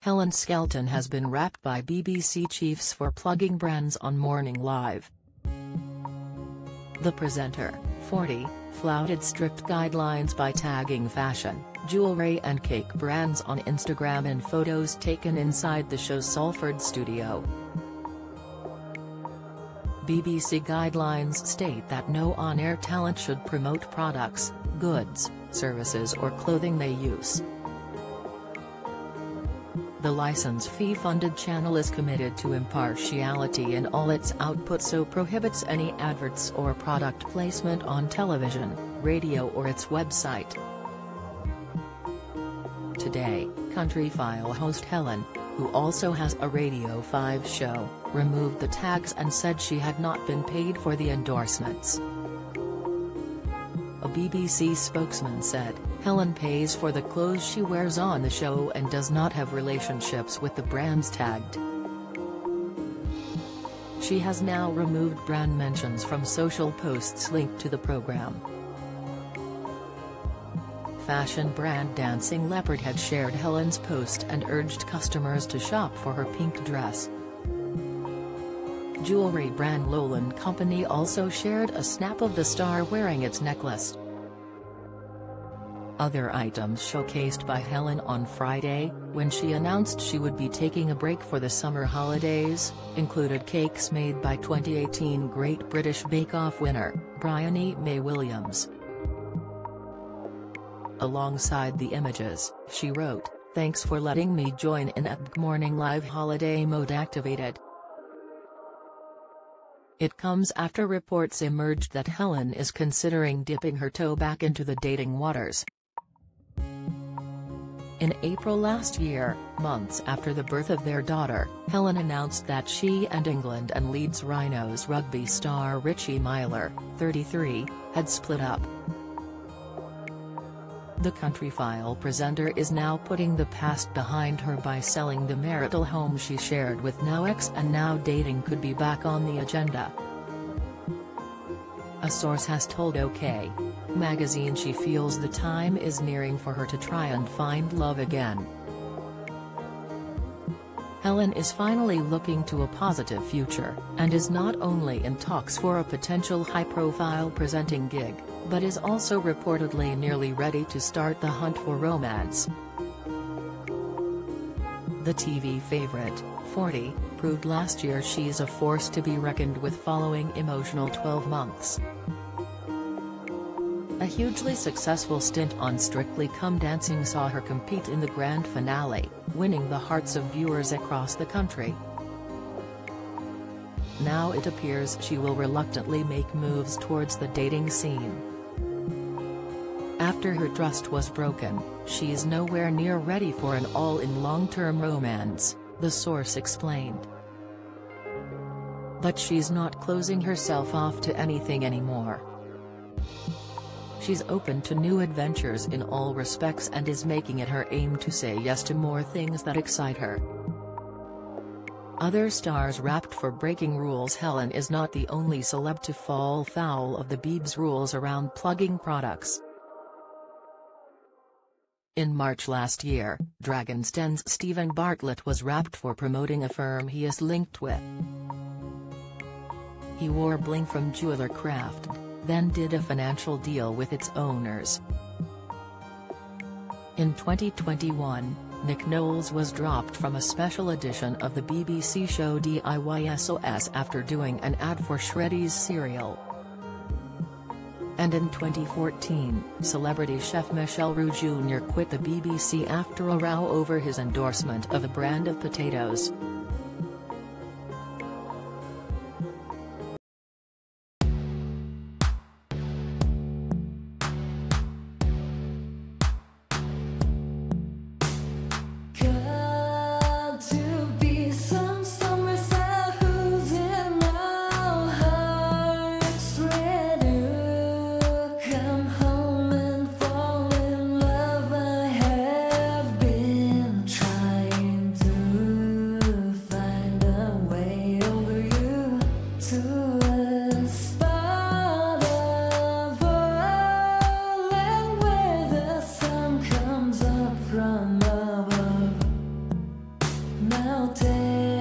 Helen Skelton has been rapped by BBC chiefs for plugging brands on Morning Live. The presenter, 40, flouted strict guidelines by tagging fashion, jewellery and cake brands on Instagram in photos taken inside the show's Salford studio. BBC guidelines state that no on-air talent should promote products, goods, services or clothing they use. The license fee-funded channel is committed to impartiality in all its output, so prohibits any adverts or product placement on television, radio or its website. Today, Countryfile host Helen, who also has a Radio 5 show, removed the tags and said she had not been paid for the endorsements. A BBC spokesman said, "Helen pays for the clothes she wears on the show and does not have relationships with the brands tagged." She has now removed brand mentions from social posts linked to the program. Fashion brand Dancing Leopard had shared Helen's post and urged customers to shop for her pink dress. Jewellery brand Lowland Company also shared a snap of the star wearing its necklace. Other items showcased by Helen on Friday, when she announced she would be taking a break for the summer holidays, included cakes made by 2018 Great British Bake Off winner, Bryony May Williams. Alongside the images, she wrote, "Thanks for letting me join in at Morning Live holiday mode activated." It comes after reports emerged that Helen is considering dipping her toe back into the dating waters. In April last year, months after the birth of their daughter, Helen announced that she and England and Leeds Rhinos rugby star Richie Myler, 33, had split up. The Countryfile presenter is now putting the past behind her by selling the marital home she shared with now ex, and now dating could be back on the agenda. A source has told OK! Magazine she feels the time is nearing for her to try and find love again. Helen is finally looking to a positive future, and is not only in talks for a potential high-profile presenting gig, but is also reportedly nearly ready to start the hunt for romance. The TV favorite, 40, proved last year she's a force to be reckoned with following emotional 12 months. A hugely successful stint on Strictly Come Dancing saw her compete in the grand finale, winning the hearts of viewers across the country. Now it appears she will reluctantly make moves towards the dating scene. After her trust was broken, she's nowhere near ready for an all-in long-term romance, the source explained. But she's not closing herself off to anything anymore. She's open to new adventures in all respects and is making it her aim to say yes to more things that excite her. Other stars rapped for breaking rules. Helen is not the only celeb to fall foul of the Biebs rules around plugging products. In March last year, Dragon's Den's Stephen Bartlett was rapped for promoting a firm he is linked with. He wore bling from Jeweller Craft, then did a financial deal with its owners. In 2021, Nick Knowles was dropped from a special edition of the BBC show DIYSOS after doing an ad for Shreddy's cereal. And in 2014, celebrity chef Michel Roux Jr. quit the BBC after a row over his endorsement of a brand of potatoes. tell